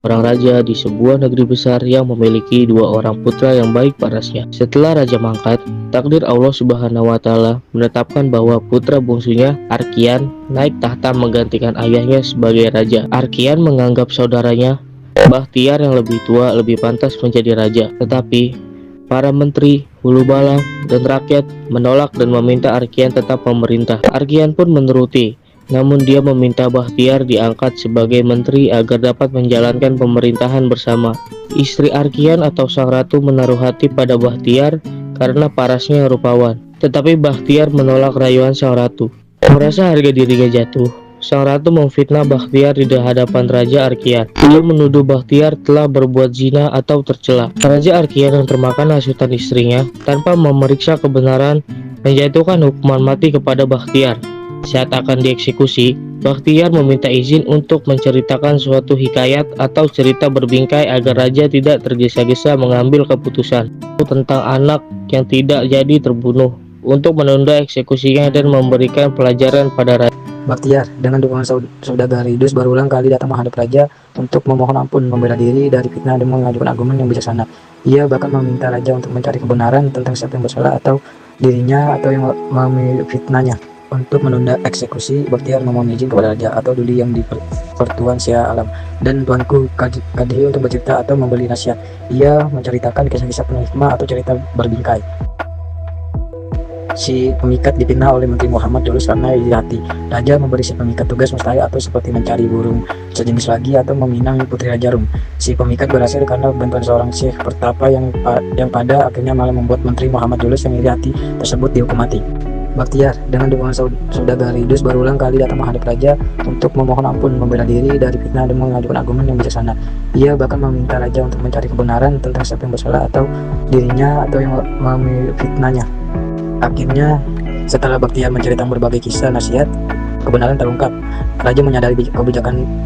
seorang raja di sebuah negeri besar yang memiliki dua orang putra yang baik parasnya. Setelah raja mangkat, takdir Allah Subhanahu wa Ta'ala menetapkan bahwa putra bungsunya, Arkian, naik tahta menggantikan ayahnya sebagai raja. Arkian menganggap saudaranya, Bakhtiar yang lebih tua, lebih pantas menjadi raja. Tetapi para menteri, hulu balang, dan rakyat menolak dan meminta Arkian tetap memerintah. Arkian pun menuruti. Namun dia meminta Bakhtiar diangkat sebagai menteri agar dapat menjalankan pemerintahan bersama. Istri Arkian atau sang ratu menaruh hati pada Bakhtiar karena parasnya yang rupawan. Tetapi Bakhtiar menolak rayuan sang ratu. Merasa harga dirinya jatuh, sang ratu memfitnah Bakhtiar di hadapan Raja Arkian. Ia menuduh Bakhtiar telah berbuat zina atau tercela. Raja Arkian yang termakan hasutan istrinya tanpa memeriksa kebenaran menjatuhkan hukuman mati kepada Bakhtiar. Saat akan dieksekusi, Bakhtiar meminta izin untuk menceritakan suatu hikayat atau cerita berbingkai agar raja tidak tergesa-gesa mengambil keputusan tentang anak yang tidak jadi terbunuh, untuk menunda eksekusinya dan memberikan pelajaran pada raja. Bakhtiar dengan dukungan saudara Ridus berulang kali datang menghadap raja untuk memohon ampun, membela diri dari fitnah dan mengajukan argumen yang bijaksana. Ia bahkan meminta raja untuk mencari kebenaran tentang siapa yang bersalah atau dirinya atau yang memfitnahnya. Untuk menunda eksekusi, Bakhtiar memohon izin kepada raja atau duli yang di Pertuan Syah Alam dan tuanku Kadhi untuk bercerita atau memberi nasihat. Ia menceritakan kisah-kisah penuh hikmah atau cerita berbingkai. Si pemikat dipinah oleh Menteri Muhammad Julus karena iri hati. Raja memberi si pemikat tugas mustahil atau seperti mencari burung sejenis lagi atau meminang putri Raja Rum. Si pemikat berhasil karena bantuan seorang syekh pertapa yang pada akhirnya malah membuat Menteri Muhammad Julus yang iri hati tersebut dihukum mati. Bakhtiar dengan dukungan saudara Ridus berulang kali datang menghadap raja untuk memohon ampun, membela diri dari fitnah dan mengajukan argumen yang bijaksana. Ia bahkan meminta raja untuk mencari kebenaran tentang siapa yang bersalah atau dirinya atau yang memfitnahnya. Akhirnya, setelah Bakhtiar menceritakan berbagai kisah nasihat, kebenaran terungkap. Raja menyadari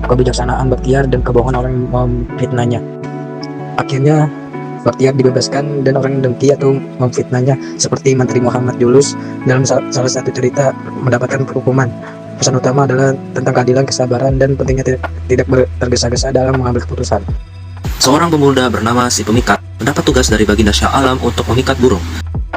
kebijaksanaan Bakhtiar dan kebohongan orang yang memfitnahnya. Akhirnya Bakhtiar dibebaskan dan orang yang dengki atau memfitnahnya seperti Menteri Muhammad Julus dalam salah satu cerita mendapatkan hukuman. Pesan utama adalah tentang keadilan, kesabaran, dan pentingnya tidak tergesa-gesa dalam mengambil keputusan. Seorang pemuda bernama si pemikat mendapat tugas dari Baginda Syah Alam untuk memikat burung.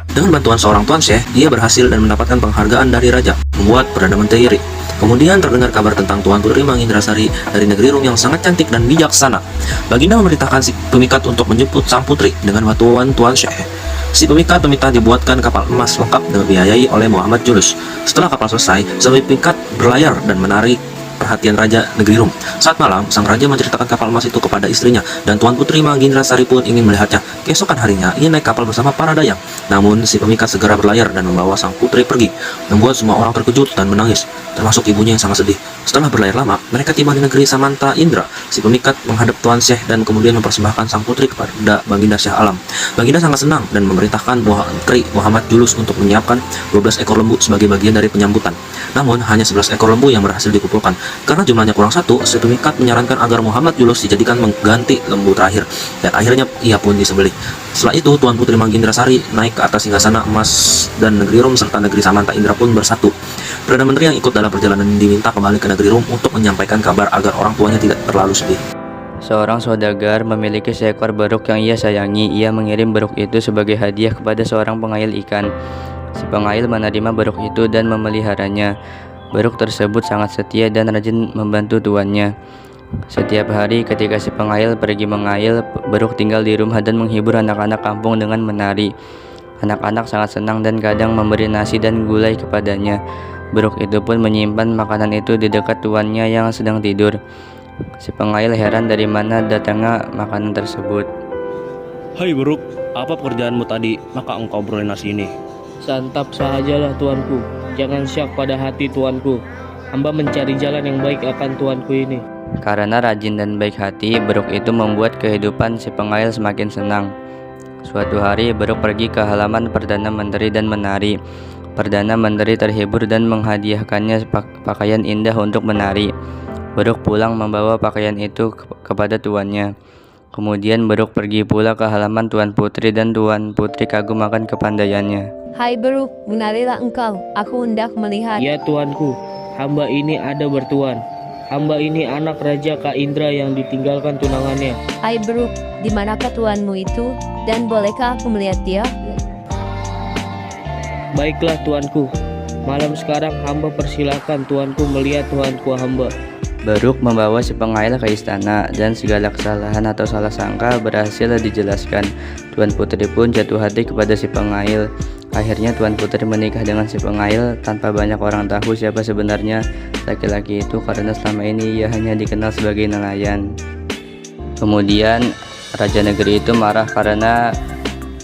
Dengan bantuan seorang tuan syekh, ia berhasil dan mendapatkan penghargaan dari raja, membuat Perdana Menteri iri. Kemudian terdengar kabar tentang Tuan Putri Mangindrasari dari negeri Rum yang sangat cantik dan bijaksana. Baginda memerintahkan si pemikat untuk menjemput sang putri dengan bantuan tuan syekh. Si pemikat meminta dibuatkan kapal emas lengkap dan dibiayai oleh Muhammad Julus. Setelah kapal selesai, sang pemikat berlayar dan menarik perhatian Raja Negeri Rum. Saat malam, sang raja menceritakan kapal emas itu kepada istrinya, dan Tuan Putri Mangindrasari pun ingin melihatnya. Keesokan harinya, ia naik kapal bersama para dayang. Namun, si pemikat segera berlayar dan membawa sang putri pergi, membuat semua orang terkejut dan menangis, termasuk ibunya yang sangat sedih. Setelah berlayar lama, mereka tiba di negeri Samanta Indra. Si pemikat menghadap Tuan Syekh dan kemudian mempersembahkan sang putri kepada Baginda Syah Alam. Baginda sangat senang dan memerintahkan Menteri Muhammad Julus untuk menyiapkan 12 ekor lembu sebagai bagian dari penyambutan. Namun, hanya 11 ekor lembu yang berhasil dikumpulkan. Karena jumlahnya kurang satu, si pemikat menyarankan agar Muhammad Julus dijadikan mengganti lembu terakhir, dan akhirnya ia pun disembelih. Setelah itu, Tuan Putri Mangindrasari naik ke atas singgasana emas dan negeri Rum serta negeri Samanta Indra pun bersatu. Perdana Menteri yang ikut dalam perjalanan diminta kembali ke negeri Rum untuk menyampaikan kabar agar orang tuanya tidak terlalu sedih. Seorang saudagar memiliki seekor beruk yang ia sayangi. Ia mengirim beruk itu sebagai hadiah kepada seorang pengail ikan. Si pengail menerima beruk itu dan memeliharanya. Beruk tersebut sangat setia dan rajin membantu tuannya. Setiap hari ketika si pengail pergi mengail, beruk tinggal di rumah dan menghibur anak-anak kampung dengan menari. Anak-anak sangat senang dan kadang memberi nasi dan gulai kepadanya. Beruk itu pun menyimpan makanan itu di dekat tuannya yang sedang tidur. Si pengail heran dari mana datangnya makanan tersebut. Hai Beruk, apa pekerjaanmu tadi? Maka engkau beroleh nasi ini. Santap sajalah tuanku, jangan syak pada hati tuanku. Hamba mencari jalan yang baik akan tuanku ini. Karena rajin dan baik hati, Beruk itu membuat kehidupan si pengail semakin senang. Suatu hari, Beruk pergi ke halaman Perdana Menteri dan menari. Perdana Menteri terhibur dan menghadiahkannya pakaian indah untuk menari. Beruk pulang membawa pakaian itu kepada tuannya. Kemudian Beruk pergi pula ke halaman Tuan Putri dan Tuan Putri kagum akan kepandaiannya. Hai Beruk, menarilah engkau. Aku hendak melihat. Ya tuanku, hamba ini ada bertuan. hamba ini anak Raja Kak Indra yang ditinggalkan tunangannya. Hai Brooke, di manakah tuanmu itu? Dan bolehkah aku melihat dia? Baiklah tuanku, malam sekarang hamba persilahkan tuanku melihat tuanku hamba. Baruk membawa si pengail ke istana dan segala kesalahan atau salah sangka berhasil dijelaskan. Tuan Putri pun jatuh hati kepada si pengail. Akhirnya Tuan Putri menikah dengan si pengail tanpa banyak orang tahu siapa sebenarnya laki-laki itu, karena selama ini ia hanya dikenal sebagai nelayan. Kemudian raja negeri itu marah karena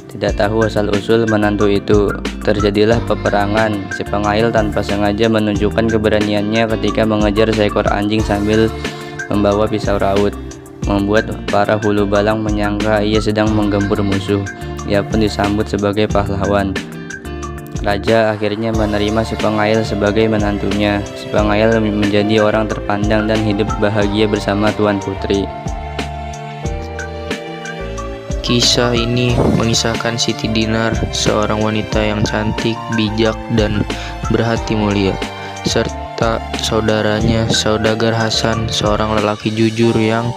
tidak tahu asal-usul menantu itu. Terjadilah peperangan. Si pengail tanpa sengaja menunjukkan keberaniannya ketika mengejar seekor anjing sambil membawa pisau raut, membuat para hulu balang menyangka ia sedang menggempur musuh. Ia pun disambut sebagai pahlawan. Raja akhirnya menerima si pengail sebagai menantunya. Si pengail menjadi orang terpandang dan hidup bahagia bersama Tuan Putri. Kisah ini mengisahkan Siti Dinar, seorang wanita yang cantik, bijak, dan berhati mulia, serta saudaranya Saudagar Hasan, seorang lelaki jujur yang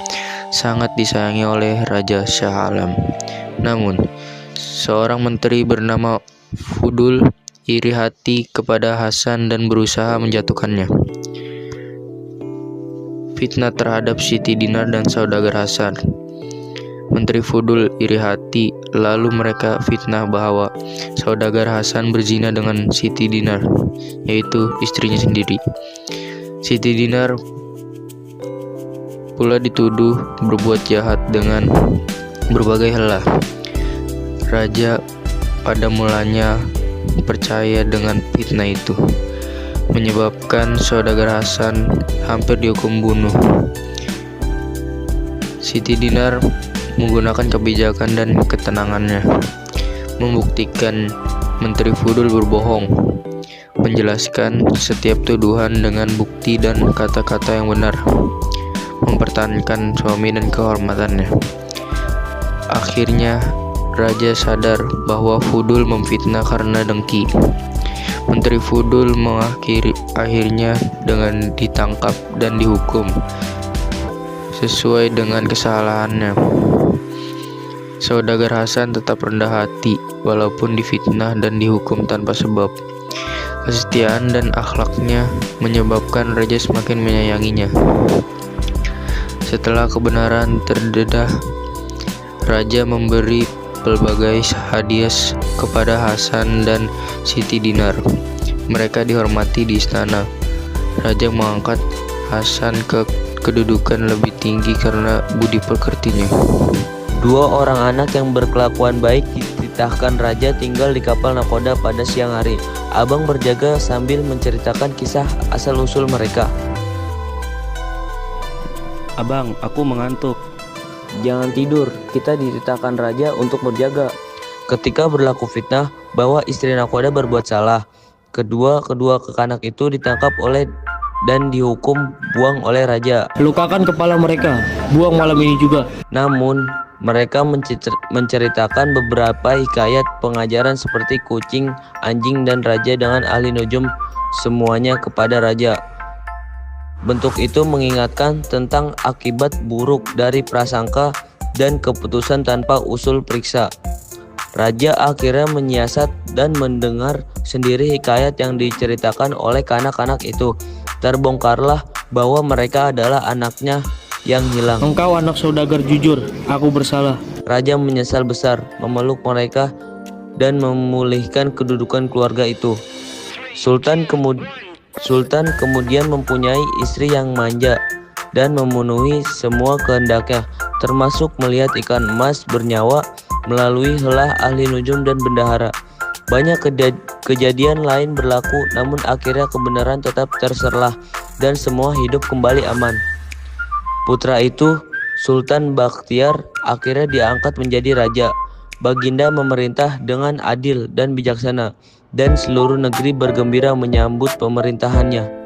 sangat disayangi oleh Raja Shah Alam. Namun, seorang menteri bernama Fudul iri hati kepada Hasan dan berusaha menjatuhkannya. Fitnah terhadap Siti Dinar dan Saudagar Hasan. Menteri Fudul iri hati, lalu mereka fitnah bahwa Saudagar Hasan berzina dengan Siti Dinar, yaitu istrinya sendiri. Siti Dinar pula dituduh berbuat jahat dengan berbagai hal. Raja pada mulanya percaya dengan fitnah itu, menyebabkan Saudagar Hasan hampir dihukum bunuh. Siti Dinar menggunakan kebijakan dan ketenangannya membuktikan Menteri Fudul berbohong, menjelaskan setiap tuduhan dengan bukti dan kata-kata yang benar, mempertahankan suami dan kehormatannya. Akhirnya Raja sadar bahwa Fudul memfitnah karena dengki. Menteri Fudul akhirnya dengan ditangkap dan dihukum sesuai dengan kesalahannya. Saudagar Hasan tetap rendah hati walaupun difitnah dan dihukum tanpa sebab. Kesetiaan dan akhlaknya menyebabkan raja semakin menyayanginya. Setelah kebenaran terdedah, raja memberi pelbagai hadiah kepada Hasan dan Siti Dinar. Mereka dihormati di istana. Raja mengangkat Hasan ke kedudukan lebih tinggi karena budi pekertinya. Dua orang anak yang berkelakuan baik dititahkan raja tinggal di kapal nakoda pada siang hari. Abang berjaga sambil menceritakan kisah asal-usul mereka. Abang, aku mengantuk. Jangan tidur, kita dititahkan raja untuk berjaga. Ketika berlaku fitnah bahwa istri nakoda berbuat salah, kedua kekanak itu ditangkap dan dihukum buang oleh raja. Lukakan kepala mereka, buang malam ini juga. Namun, mereka menceritakan beberapa hikayat pengajaran seperti kucing, anjing, dan raja dengan ahli nujum semuanya kepada raja. Bentuk itu mengingatkan tentang akibat buruk dari prasangka dan keputusan tanpa usul periksa. Raja akhirnya menyiasat dan mendengar sendiri hikayat yang diceritakan oleh kanak-kanak itu. Terbongkarlah bahwa mereka adalah anaknya yang hilang. Engkau anak saudagar jujur, aku bersalah. Raja menyesal besar, memeluk mereka dan memulihkan kedudukan keluarga itu. Sultan kemudian mempunyai istri yang manja dan memenuhi semua kehendaknya, termasuk melihat ikan emas bernyawa melalui helah ahli nujum dan bendahara. Banyak kejadian lain berlaku, namun akhirnya kebenaran tetap terserlah dan semua hidup kembali aman. Putra itu, Sultan Bakhtiar, akhirnya diangkat menjadi raja. Baginda memerintah dengan adil dan bijaksana, dan seluruh negeri bergembira menyambut pemerintahannya.